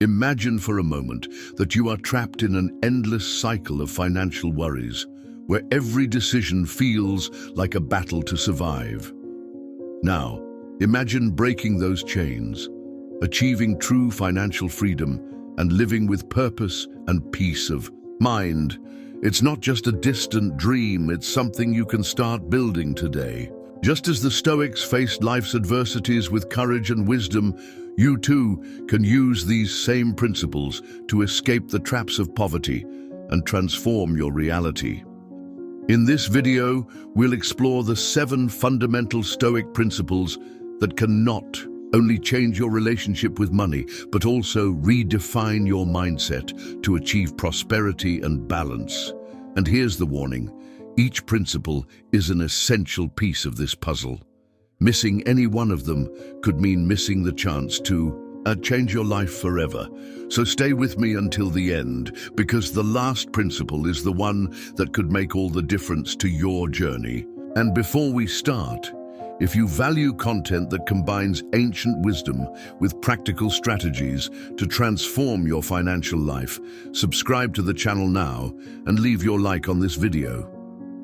Imagine for a moment that you are trapped in an endless cycle of financial worries, where every decision feels like a battle to survive. Now, imagine breaking those chains, achieving true financial freedom, and living with purpose and peace of mind. It's not just a distant dream, it's something you can start building today. Just as the Stoics faced life's adversities with courage and wisdom, you too can use these same principles to escape the traps of poverty and transform your reality. In this video, we'll explore the 7 fundamental Stoic principles that can not only change your relationship with money, but also redefine your mindset to achieve prosperity and balance. And here's the warning: each principle is an essential piece of this puzzle. Missing any one of them could mean missing the chance to change your life forever. So stay with me until the end, because the last principle is the one that could make all the difference to your journey. And before we start, if you value content that combines ancient wisdom with practical strategies to transform your financial life, subscribe to the channel now and leave your like on this video.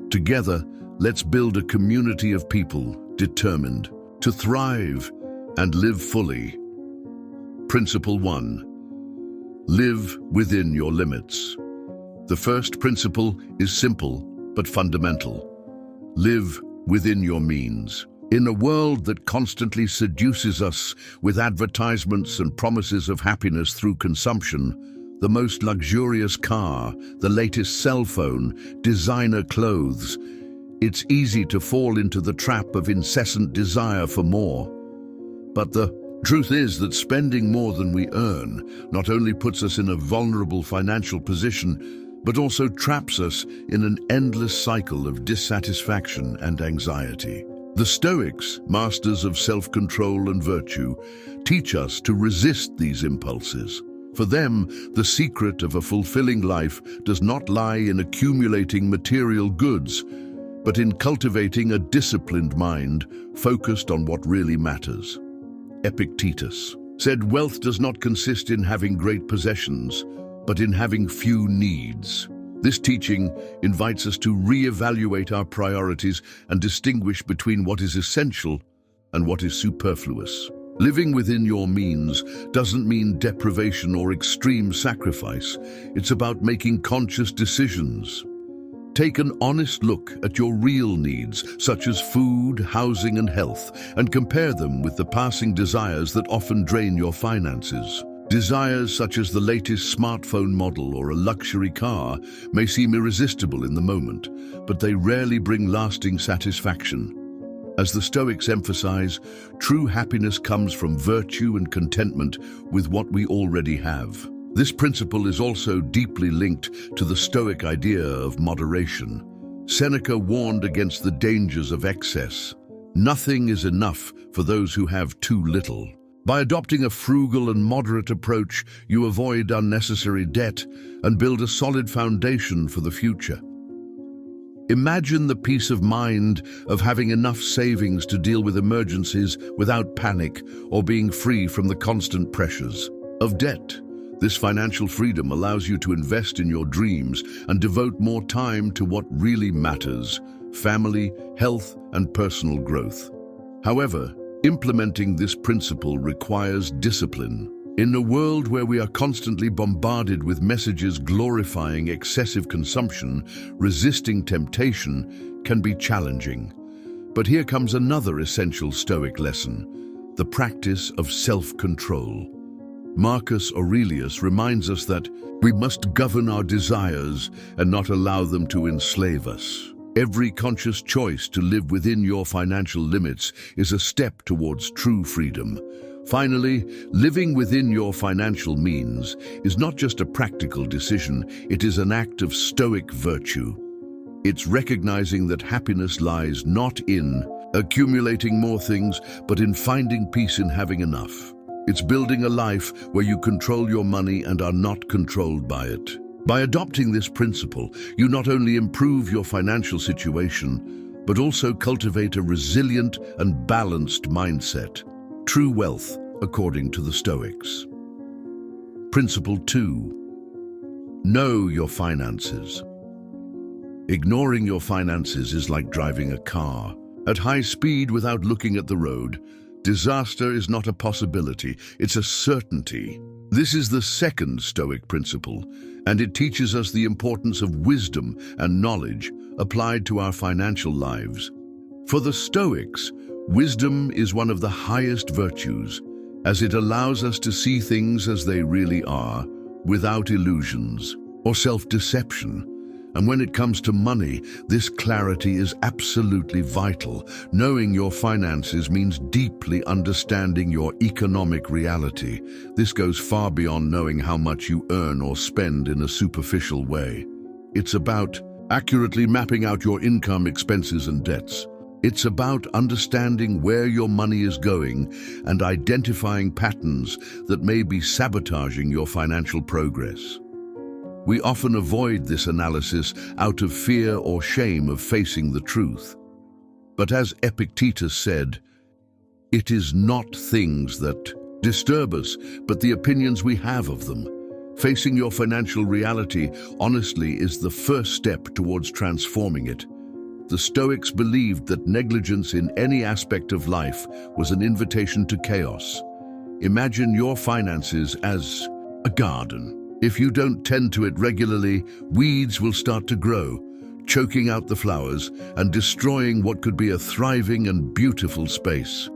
Together, let's build a community of people determined to thrive and live fully. Principle 1. Live within your limits. The first principle is simple but fundamental. Live within your means. In a world that constantly seduces us with advertisements and promises of happiness through consumption, the most luxurious car, the latest cell phone, designer clothes, it's easy to fall into the trap of incessant desire for more. But the truth is that spending more than we earn not only puts us in a vulnerable financial position, but also traps us in an endless cycle of dissatisfaction and anxiety. The Stoics, masters of self-control and virtue, teach us to resist these impulses. For them, the secret of a fulfilling life does not lie in accumulating material goods, but in cultivating a disciplined mind focused on what really matters. Epictetus said, "Wealth does not consist in having great possessions, but in having few needs." This teaching invites us to re-evaluate our priorities and distinguish between what is essential and what is superfluous. Living within your means doesn't mean deprivation or extreme sacrifice. It's about making conscious decisions. Take an honest look at your real needs, such as food, housing, and health, and compare them with the passing desires that often drain your finances. Desires such as the latest smartphone model or a luxury car may seem irresistible in the moment, but they rarely bring lasting satisfaction. As the Stoics emphasize, true happiness comes from virtue and contentment with what we already have. This principle is also deeply linked to the Stoic idea of moderation. Seneca warned against the dangers of excess. Nothing is enough for those who have too little. By adopting a frugal and moderate approach, you avoid unnecessary debt and build a solid foundation for the future. Imagine the peace of mind of having enough savings to deal with emergencies without panic or being free from the constant pressures of debt. This financial freedom allows you to invest in your dreams and devote more time to what really matters: family, health, and personal growth. However, implementing this principle requires discipline. In a world where we are constantly bombarded with messages glorifying excessive consumption, resisting temptation can be challenging. But here comes another essential Stoic lesson: the practice of self-control. Marcus Aurelius reminds us that we must govern our desires and not allow them to enslave us. Every conscious choice to live within your financial limits is a step towards true freedom. Finally, living within your financial means is not just a practical decision, it is an act of Stoic virtue. It's recognizing that happiness lies not in accumulating more things, but in finding peace in having enough. It's building a life where you control your money and are not controlled by it. By adopting this principle, you not only improve your financial situation, but also cultivate a resilient and balanced mindset. True wealth, according to the Stoics. Principle 2. Know your finances. Ignoring your finances is like driving a car at high speed without looking at the road. Disaster is not a possibility, it's a certainty. This is the second Stoic principle, and it teaches us the importance of wisdom and knowledge applied to our financial lives. For the Stoics, wisdom is one of the highest virtues, as it allows us to see things as they really are, without illusions or self-deception. And when it comes to money, this clarity is absolutely vital. Knowing your finances means deeply understanding your economic reality. This goes far beyond knowing how much you earn or spend in a superficial way. It's about accurately mapping out your income, expenses, and debts. It's about understanding where your money is going and identifying patterns that may be sabotaging your financial progress. We often avoid this analysis out of fear or shame of facing the truth. But as Epictetus said, it is not things that disturb us, but the opinions we have of them. Facing your financial reality honestly is the first step towards transforming it. The Stoics believed that negligence in any aspect of life was an invitation to chaos. Imagine your finances as a garden. If you don't tend to it regularly, weeds will start to grow, choking out the flowers and destroying what could be a thriving and beautiful space.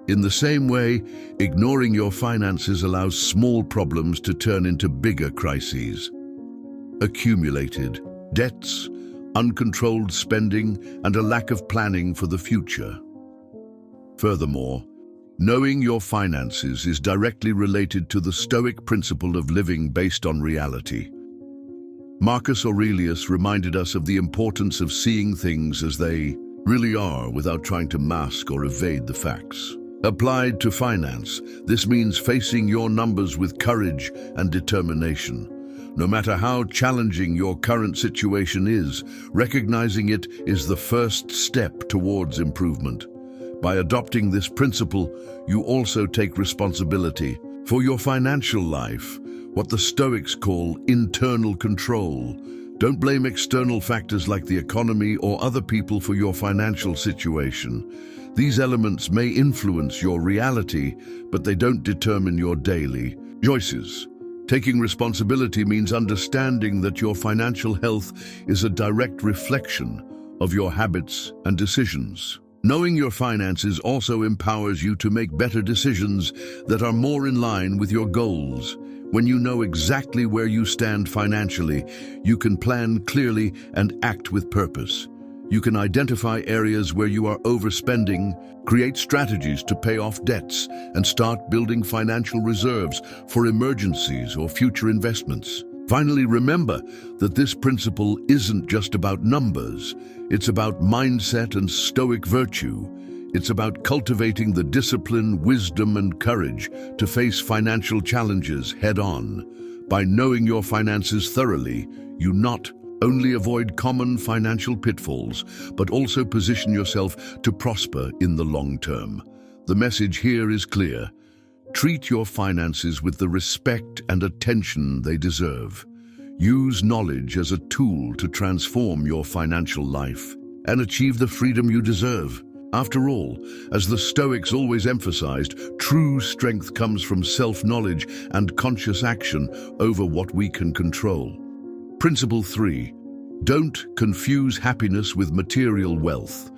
In the same way, ignoring your finances allows small problems to turn into bigger crises. Accumulated debts, uncontrolled spending, and a lack of planning for the future. Furthermore, knowing your finances is directly related to the Stoic principle of living based on reality. Marcus Aurelius reminded us of the importance of seeing things as they really are without trying to mask or evade the facts. Applied to finance, this means facing your numbers with courage and determination. No matter how challenging your current situation is, recognizing it is the first step towards improvement. By adopting this principle, you also take responsibility for your financial life, what the Stoics call internal control. Don't blame external factors like the economy or other people for your financial situation. These elements may influence your reality, but they don't determine your daily choices. Taking responsibility means understanding that your financial health is a direct reflection of your habits and decisions. Knowing your finances also empowers you to make better decisions that are more in line with your goals. When you know exactly where you stand financially, you can plan clearly and act with purpose. You can identify areas where you are overspending, create strategies to pay off debts, and start building financial reserves for emergencies or future investments. Finally, remember that this principle isn't just about numbers. It's about mindset and Stoic virtue. It's about cultivating the discipline, wisdom, and courage to face financial challenges head-on. By knowing your finances thoroughly, you not only avoid common financial pitfalls, but also position yourself to prosper in the long term. The message here is clear. Treat your finances with the respect and attention they deserve. Use knowledge as a tool to transform your financial life and achieve the freedom you deserve. After all, as the Stoics always emphasized, true strength comes from self-knowledge and conscious action over what we can control. Principle 3. Don't confuse happiness with material wealth.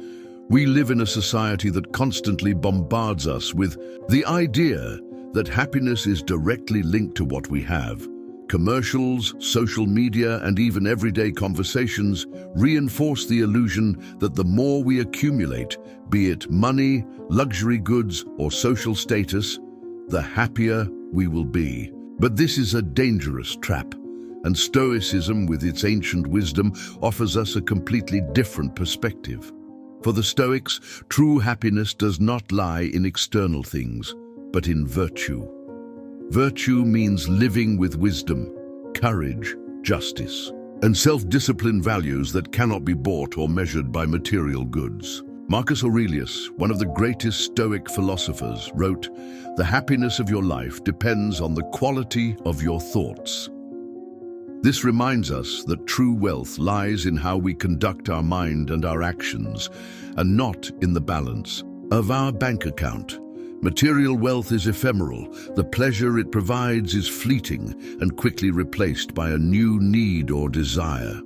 We live in a society that constantly bombards us with the idea that happiness is directly linked to what we have. Commercials, social media, and even everyday conversations reinforce the illusion that the more we accumulate, be it money, luxury goods, or social status, the happier we will be. But this is a dangerous trap, and Stoicism, with its ancient wisdom, offers us a completely different perspective. For the Stoics, true happiness does not lie in external things, but in virtue. Virtue means living with wisdom, courage, justice, and self-discipline, values that cannot be bought or measured by material goods. Marcus Aurelius, one of the greatest Stoic philosophers, wrote, "The happiness of your life depends on the quality of your thoughts." This reminds us that true wealth lies in how we conduct our mind and our actions, and not in the balance of our bank account. Material wealth is ephemeral. The pleasure it provides is fleeting and quickly replaced by a new need or desire.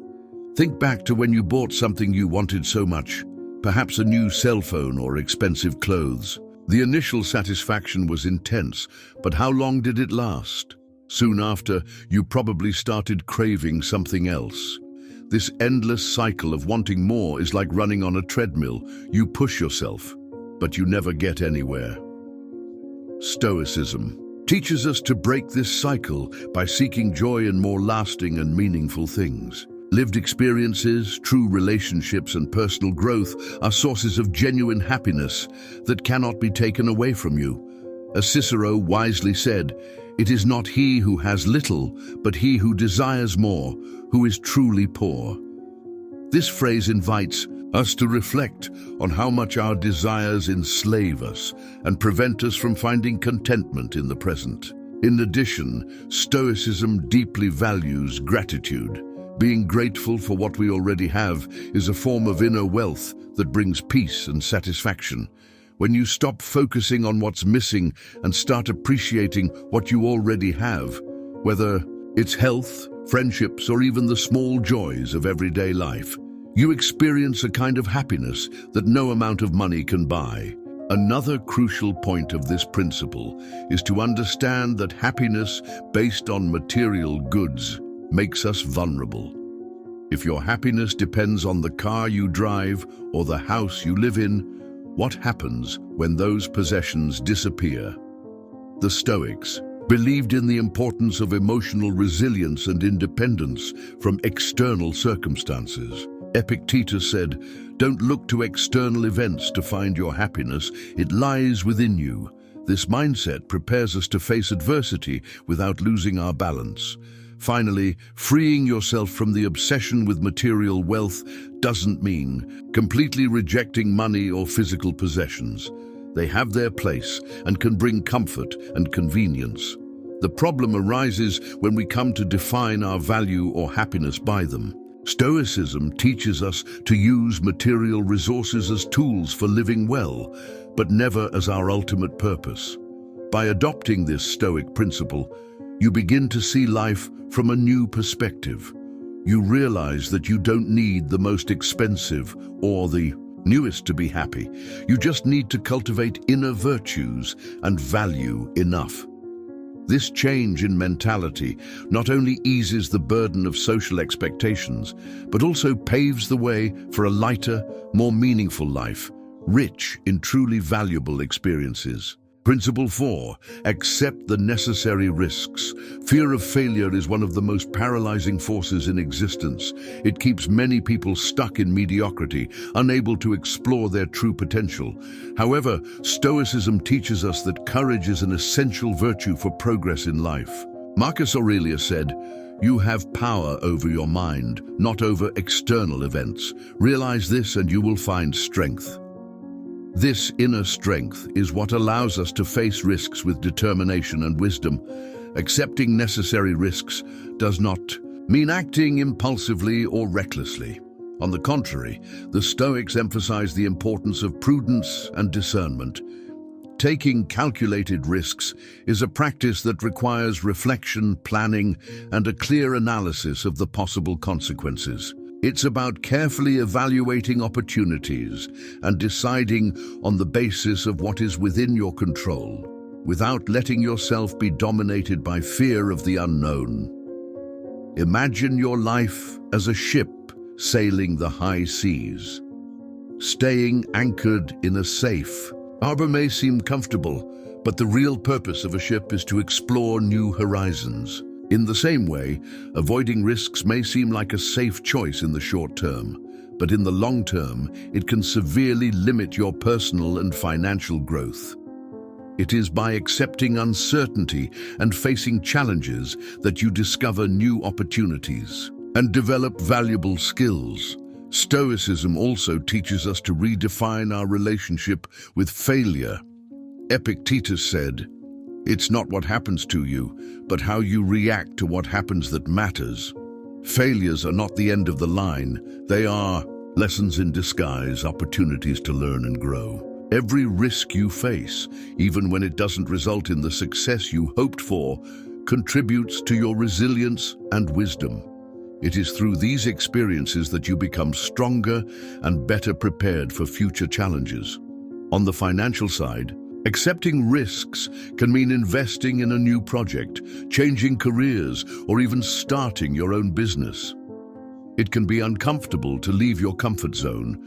Think back to when you bought something you wanted so much, perhaps a new cell phone or expensive clothes. The initial satisfaction was intense, but how long did it last? Soon after, you probably started craving something else. This endless cycle of wanting more is like running on a treadmill. You push yourself, but you never get anywhere. Stoicism teaches us to break this cycle by seeking joy in more lasting and meaningful things. Lived experiences, true relationships, and personal growth are sources of genuine happiness that cannot be taken away from you. As Cicero wisely said, "It is not he who has little, but he who desires more, who is truly poor." This phrase invites us to reflect on how much our desires enslave us and prevent us from finding contentment in the present. In addition, Stoicism deeply values gratitude. Being grateful for what we already have is a form of inner wealth that brings peace and satisfaction. When you stop focusing on what's missing and start appreciating what you already have, whether it's health, friendships, or even the small joys of everyday life, you experience a kind of happiness that no amount of money can buy. Another crucial point of this principle is to understand that happiness based on material goods makes us vulnerable. If your happiness depends on the car you drive or the house you live in, what happens when those possessions disappear? The Stoics believed in the importance of emotional resilience and independence from external circumstances. Epictetus said, "Don't look to external events to find your happiness, it lies within you." This mindset prepares us to face adversity without losing our balance. Finally, freeing yourself from the obsession with material wealth doesn't mean completely rejecting money or physical possessions. They have their place and can bring comfort and convenience. The problem arises when we come to define our value or happiness by them. Stoicism teaches us to use material resources as tools for living well, but never as our ultimate purpose. By adopting this Stoic principle, you begin to see life from a new perspective. You realize that you don't need the most expensive or the newest to be happy. You just need to cultivate inner virtues and value enough. This change in mentality not only eases the burden of social expectations, but also paves the way for a lighter, more meaningful life, rich in truly valuable experiences. Principle 4. Accept the necessary risks. Fear of failure is one of the most paralyzing forces in existence. It keeps many people stuck in mediocrity, unable to explore their true potential. However, Stoicism teaches us that courage is an essential virtue for progress in life. Marcus Aurelius said, "You have power over your mind, not over external events. Realize this and you will find strength." This inner strength is what allows us to face risks with determination and wisdom. Accepting necessary risks does not mean acting impulsively or recklessly. On the contrary, the Stoics emphasize the importance of prudence and discernment. Taking calculated risks is a practice that requires reflection, planning, and a clear analysis of the possible consequences. It's about carefully evaluating opportunities and deciding on the basis of what is within your control, without letting yourself be dominated by fear of the unknown. Imagine your life as a ship sailing the high seas. Staying anchored in a safe harbor may seem comfortable, but the real purpose of a ship is to explore new horizons. In the same way, avoiding risks may seem like a safe choice in the short term, but in the long term, it can severely limit your personal and financial growth. It is by accepting uncertainty and facing challenges that you discover new opportunities and develop valuable skills. Stoicism also teaches us to redefine our relationship with failure. Epictetus said, "It's not what happens to you, but how you react to what happens that matters." Failures are not the end of the line. They are lessons in disguise, opportunities to learn and grow. Every risk you face, even when it doesn't result in the success you hoped for, contributes to your resilience and wisdom. It is through these experiences that you become stronger and better prepared for future challenges. On the financial side, accepting risks can mean investing in a new project, changing careers, or even starting your own business. It can be uncomfortable to leave your comfort zone,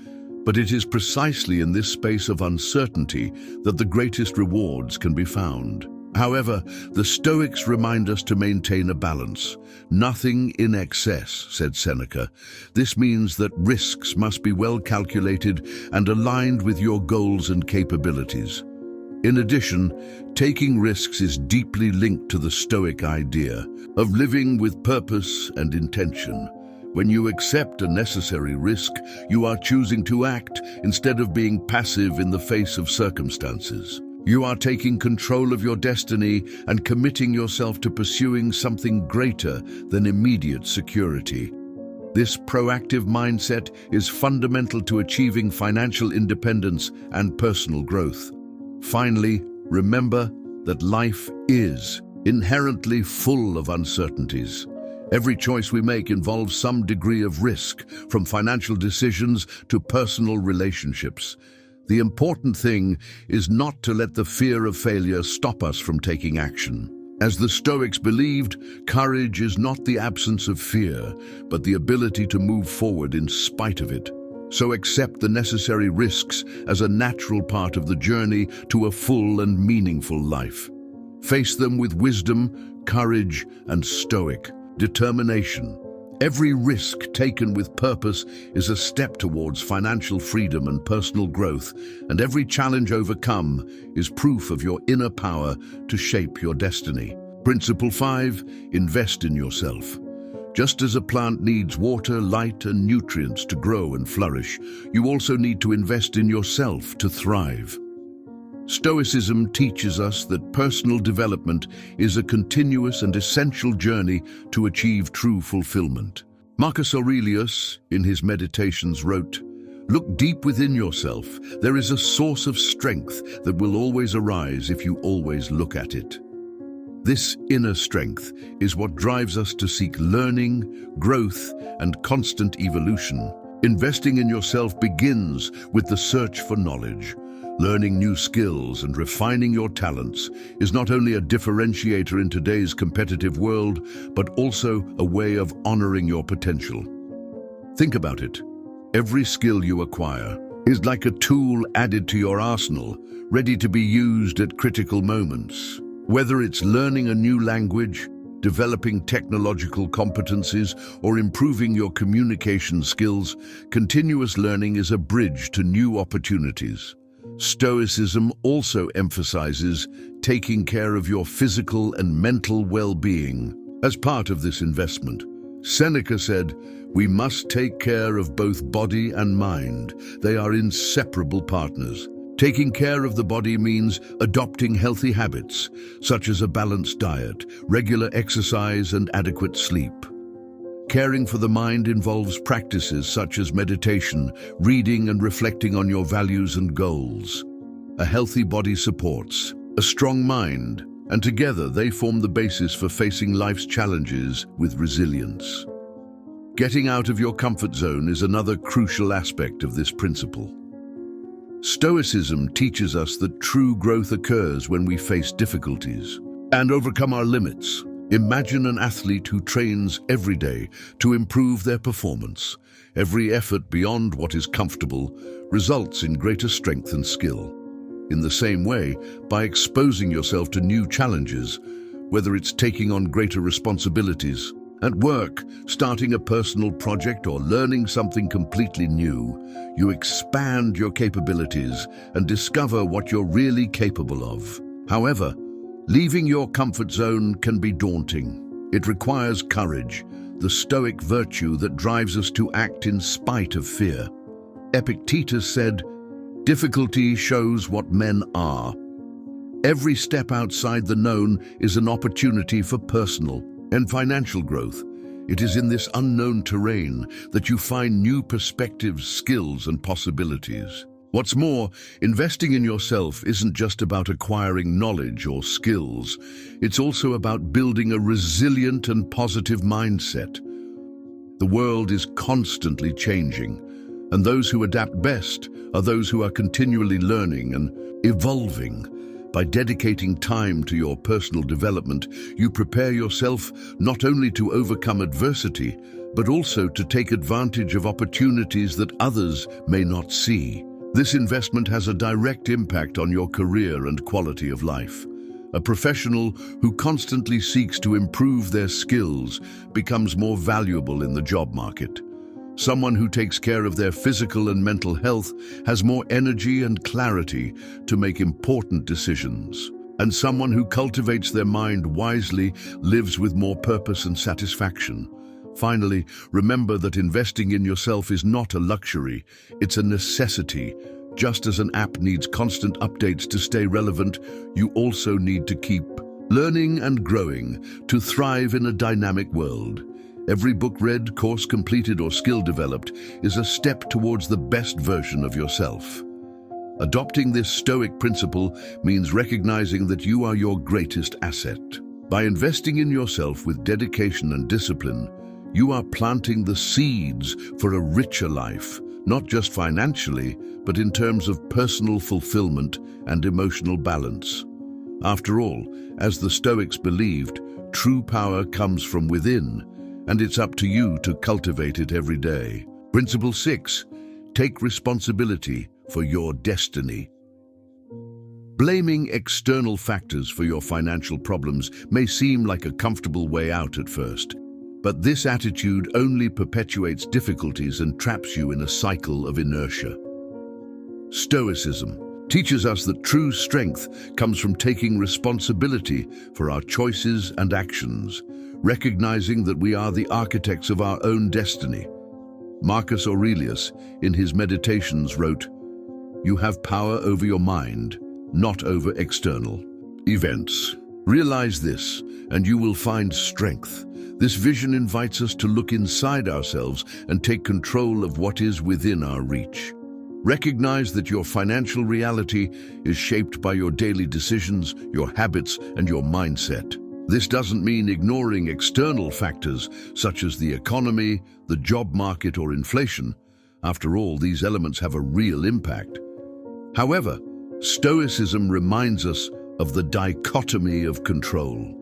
but it is precisely in this space of uncertainty that the greatest rewards can be found. However, the Stoics remind us to maintain a balance. "Nothing in excess," said Seneca. This means that risks must be well calculated and aligned with your goals and capabilities. In addition, taking risks is deeply linked to the Stoic idea of living with purpose and intention. When you accept a necessary risk, you are choosing to act instead of being passive in the face of circumstances. You are taking control of your destiny and committing yourself to pursuing something greater than immediate security. This proactive mindset is fundamental to achieving financial independence and personal growth. Finally, remember that life is inherently full of uncertainties. Every choice we make involves some degree of risk, from financial decisions to personal relationships. The important thing is not to let the fear of failure stop us from taking action. As the Stoics believed, courage is not the absence of fear, but the ability to move forward in spite of it. So accept the necessary risks as a natural part of the journey to a full and meaningful life. Face them with wisdom, courage, and stoic determination. Every risk taken with purpose is a step towards financial freedom and personal growth, and every challenge overcome is proof of your inner power to shape your destiny. Principle 5, invest in yourself. Just as a plant needs water, light, and nutrients to grow and flourish, you also need to invest in yourself to thrive. Stoicism teaches us that personal development is a continuous and essential journey to achieve true fulfillment. Marcus Aurelius, in his Meditations, wrote, "Look deep within yourself. There is a source of strength that will always arise if you always look at it." This inner strength is what drives us to seek learning, growth, and constant evolution. Investing in yourself begins with the search for knowledge. Learning new skills and refining your talents is not only a differentiator in today's competitive world, but also a way of honoring your potential. Think about it. Every skill you acquire is like a tool added to your arsenal, ready to be used at critical moments. Whether it's learning a new language, developing technological competencies, or improving your communication skills, continuous learning is a bridge to new opportunities. Stoicism also emphasizes taking care of your physical and mental well-being as part of this investment. Seneca said, "We must take care of both body and mind. They are inseparable partners." Taking care of the body means adopting healthy habits, such as a balanced diet, regular exercise, and adequate sleep. Caring for the mind involves practices such as meditation, reading, and reflecting on your values and goals. A healthy body supports a strong mind, and together they form the basis for facing life's challenges with resilience. Getting out of your comfort zone is another crucial aspect of this principle. Stoicism teaches us that true growth occurs when we face difficulties and overcome our limits. Imagine an athlete who trains every day to improve their performance. Every effort beyond what is comfortable results in greater strength and skill. In the same way, by exposing yourself to new challenges, whether it's taking on greater responsibilities at work, starting a personal project, or learning something completely new, you expand your capabilities and discover what you're really capable of. However, leaving your comfort zone can be daunting. It requires courage, the Stoic virtue that drives us to act in spite of fear. Epictetus said, "Difficulty shows what men are." Every step outside the known is an opportunity for personal and financial growth. It is in this unknown terrain that you find new perspectives, skills, and possibilities. What's more, investing in yourself isn't just about acquiring knowledge or skills. It's also about building a resilient and positive mindset. The world is constantly changing, and those who adapt best are those who are continually learning and evolving. By dedicating time to your personal development, you prepare yourself not only to overcome adversity, but also to take advantage of opportunities that others may not see. This investment has a direct impact on your career and quality of life. A professional who constantly seeks to improve their skills becomes more valuable in the job market. Someone who takes care of their physical and mental health has more energy and clarity to make important decisions. And someone who cultivates their mind wisely lives with more purpose and satisfaction. Finally, remember that investing in yourself is not a luxury, it's a necessity. Just as an app needs constant updates to stay relevant, you also need to keep learning and growing to thrive in a dynamic world. Every book read, course completed, or skill developed is a step towards the best version of yourself. Adopting this Stoic principle means recognizing that you are your greatest asset. By investing in yourself with dedication and discipline, you are planting the seeds for a richer life, not just financially, but in terms of personal fulfillment and emotional balance. After all, as the Stoics believed, true power comes from within, and it's up to you to cultivate it every day. Principle 6, take responsibility for your destiny. Blaming external factors for your financial problems may seem like a comfortable way out at first, but this attitude only perpetuates difficulties and traps you in a cycle of inertia. Stoicism teaches us that true strength comes from taking responsibility for our choices and actions, recognizing that we are the architects of our own destiny. Marcus Aurelius, in his Meditations, wrote, "You have power over your mind, not over external events. Realize this, and you will find strength." This vision invites us to look inside ourselves and take control of what is within our reach. Recognize that your financial reality is shaped by your daily decisions, your habits, and your mindset. This doesn't mean ignoring external factors such as the economy, the job market, or inflation. After all, these elements have a real impact. However, Stoicism reminds us of the dichotomy of control.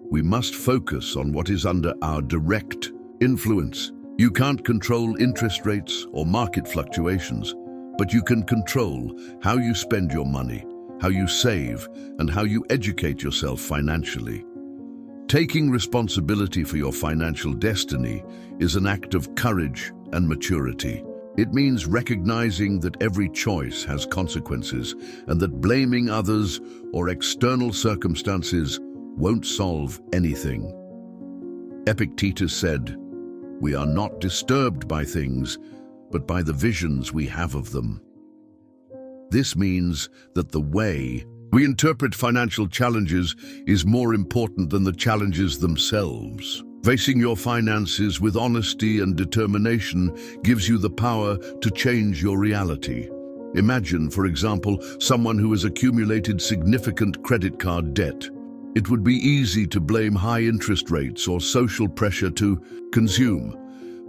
We must focus on what is under our direct influence. You can't control interest rates or market fluctuations, but you can control how you spend your money, how you save, and how you educate yourself financially. Taking responsibility for your financial destiny is an act of courage and maturity. It means recognizing that every choice has consequences and that blaming others or external circumstances won't solve anything. Epictetus said, "We are not disturbed by things, but by the visions we have of them." This means that the way we interpret financial challenges is more important than the challenges themselves. Facing your finances with honesty and determination gives you the power to change your reality. Imagine, for example, someone who has accumulated significant credit card debt. It would be easy to blame high interest rates or social pressure to consume.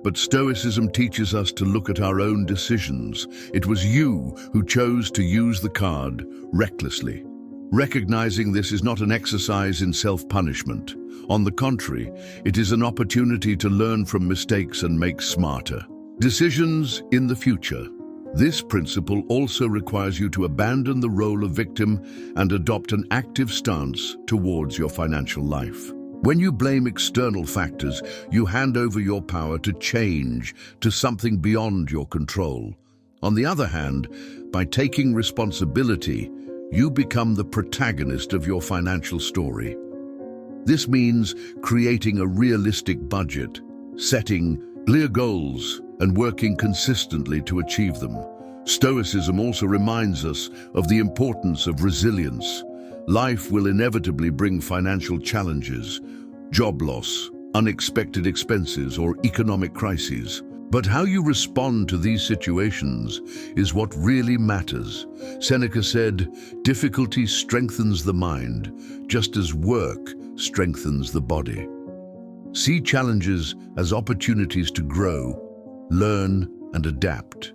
But Stoicism teaches us to look at our own decisions. It was you who chose to use the card recklessly. Recognizing this is not an exercise in self-punishment. On the contrary, it is an opportunity to learn from mistakes and make smarter decisions in the future. This principle also requires you to abandon the role of victim and adopt an active stance towards your financial life. When you blame external factors, you hand over your power to change to something beyond your control. On the other hand, by taking responsibility, you become the protagonist of your financial story. This means creating a realistic budget, setting clear goals and working consistently to achieve them. Stoicism also reminds us of the importance of resilience. Life will inevitably bring financial challenges, job loss, unexpected expenses, or economic crises. But how you respond to these situations is what really matters. Seneca said, "Difficulty strengthens the mind, just as work strengthens the body." See challenges as opportunities to grow, learn, and adapt.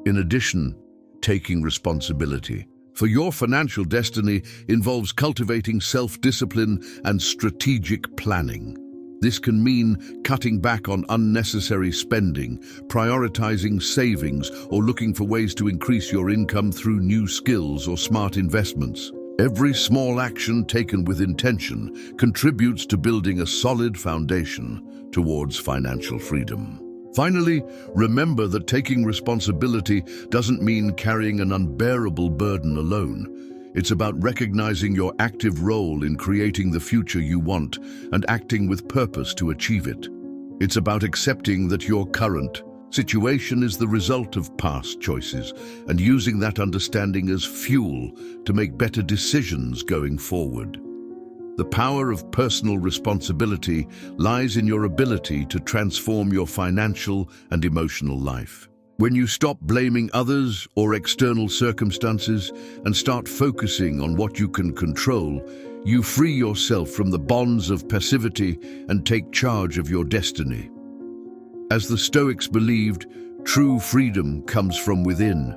In addition, taking responsibility for your financial destiny involves cultivating self-discipline and strategic planning. This can mean cutting back on unnecessary spending, prioritizing savings, or looking for ways to increase your income through new skills or smart investments. Every small action taken with intention contributes to building a solid foundation towards financial freedom. Finally, remember that taking responsibility doesn't mean carrying an unbearable burden alone. It's about recognizing your active role in creating the future you want and acting with purpose to achieve it. It's about accepting that your current situation is the result of past choices and using that understanding as fuel to make better decisions going forward. The power of personal responsibility lies in your ability to transform your financial and emotional life. When you stop blaming others or external circumstances and start focusing on what you can control, you free yourself from the bonds of passivity and take charge of your destiny. As the Stoics believed, true freedom comes from within,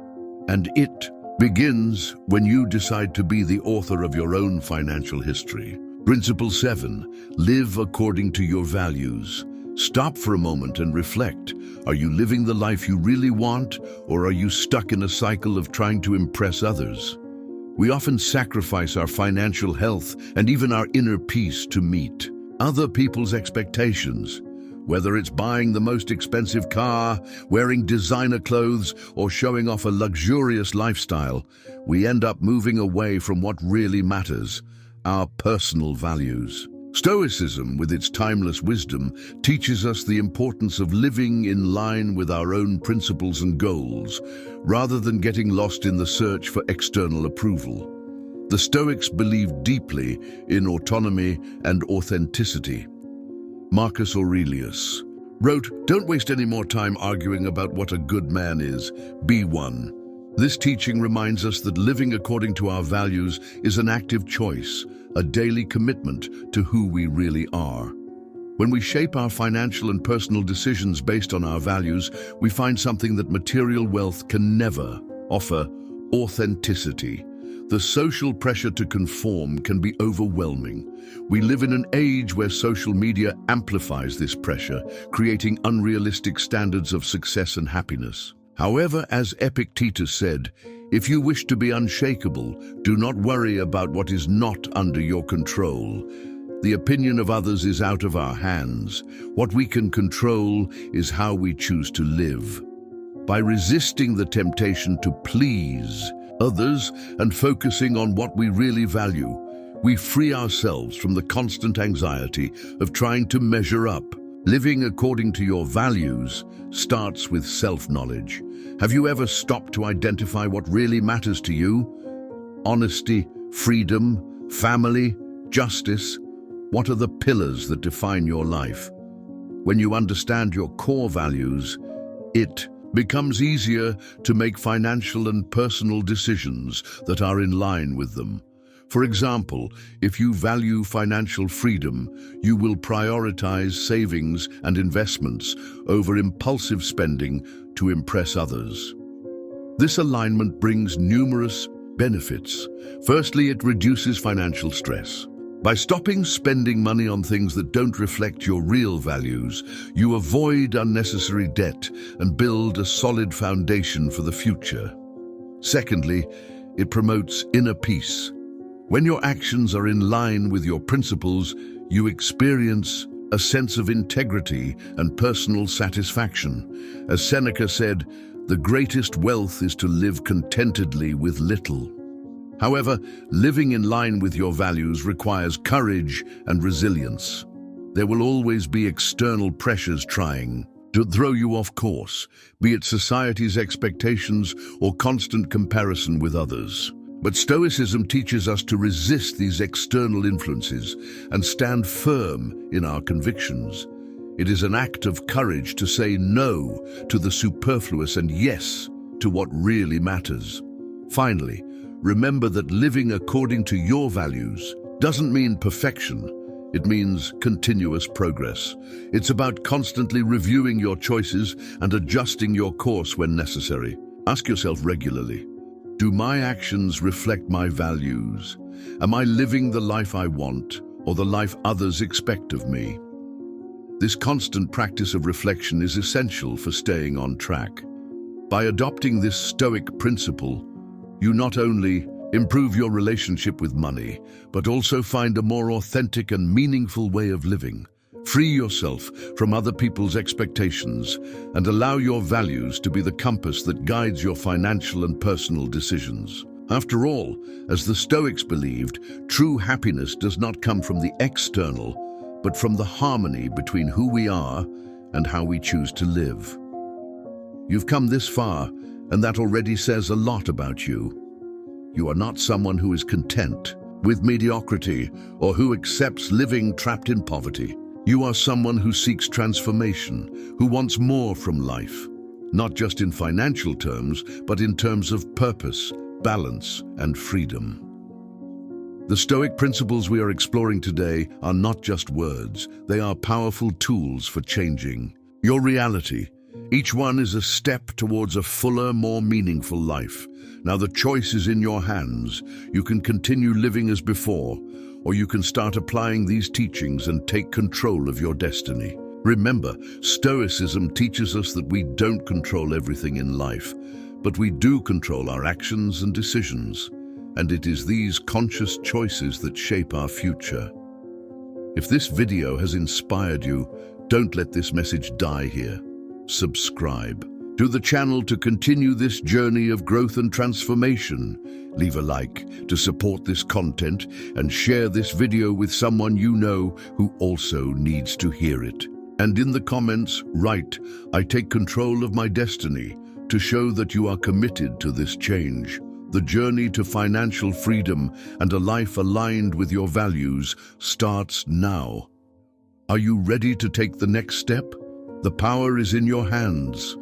and it begins when you decide to be the author of your own financial history. Principle 7. Live according to your values. Stop for a moment and reflect. Are you living the life you really want, or are you stuck in a cycle of trying to impress others? We often sacrifice our financial health and even our inner peace to meet other people's expectations. Whether it's buying the most expensive car, wearing designer clothes, or showing off a luxurious lifestyle, we end up moving away from what really matters: our personal values. Stoicism, with its timeless wisdom, teaches us the importance of living in line with our own principles and goals, rather than getting lost in the search for external approval. The Stoics believed deeply in autonomy and authenticity. Marcus Aurelius wrote, "Don't waste any more time arguing about what a good man is. Be one." This teaching reminds us that living according to our values is an active choice, a daily commitment to who we really are. When we shape our financial and personal decisions based on our values, we find something that material wealth can never offer: authenticity. The social pressure to conform can be overwhelming. We live in an age where social media amplifies this pressure, creating unrealistic standards of success and happiness. However, as Epictetus said, "If you wish to be unshakable, do not worry about what is not under your control. The opinion of others is out of our hands. What we can control is how we choose to live." By resisting the temptation to please others and focusing on what we really value, we free ourselves from the constant anxiety of trying to measure up. Living according to your values starts with self-knowledge. Have you ever stopped to identify what really matters to you? Honesty, freedom, family, justice? What are the pillars that define your life? When you understand your core values, it becomes easier to make financial and personal decisions that are in line with them. For example, if you value financial freedom, you will prioritize savings and investments over impulsive spending to impress others. This alignment brings numerous benefits. Firstly, it reduces financial stress. By stopping spending money on things that don't reflect your real values, you avoid unnecessary debt and build a solid foundation for the future. Secondly, it promotes inner peace. When your actions are in line with your principles, you experience a sense of integrity and personal satisfaction. As Seneca said, "The greatest wealth is to live contentedly with little." However, living in line with your values requires courage and resilience. There will always be external pressures trying to throw you off course, be it society's expectations or constant comparison with others. But Stoicism teaches us to resist these external influences and stand firm in our convictions. It is an act of courage to say no to the superfluous and yes to what really matters. Finally, remember that living according to your values doesn't mean perfection. It means continuous progress. It's about constantly reviewing your choices and adjusting your course when necessary. Ask yourself regularly, do my actions reflect my values? Am I living the life I want or the life others expect of me? This constant practice of reflection is essential for staying on track. By adopting this Stoic principle, you not only improve your relationship with money, but also find a more authentic and meaningful way of living. Free yourself from other people's expectations and allow your values to be the compass that guides your financial and personal decisions. After all, as the Stoics believed, true happiness does not come from the external, but from the harmony between who we are and how we choose to live. You've come this far, and that already says a lot about you. You are not someone who is content with mediocrity or who accepts living trapped in poverty. You are someone who seeks transformation, who wants more from life, not just in financial terms, but in terms of purpose, balance, and freedom. The Stoic principles we are exploring today are not just words, they are powerful tools for changing your reality. Each one is a step towards a fuller, more meaningful life. Now the choice is in your hands. You can continue living as before, or you can start applying these teachings and take control of your destiny. Remember, Stoicism teaches us that we don't control everything in life, but we do control our actions and decisions. And it is these conscious choices that shape our future. If this video has inspired you, don't let this message die here. Subscribe to the channel to continue this journey of growth and transformation. Leave a like to support this content and share this video with someone you know who also needs to hear it. And in the comments, write, "I take control of my destiny," to show that you are committed to this change. The journey to financial freedom and a life aligned with your values starts now. Are you ready to take the next step? The power is in your hands.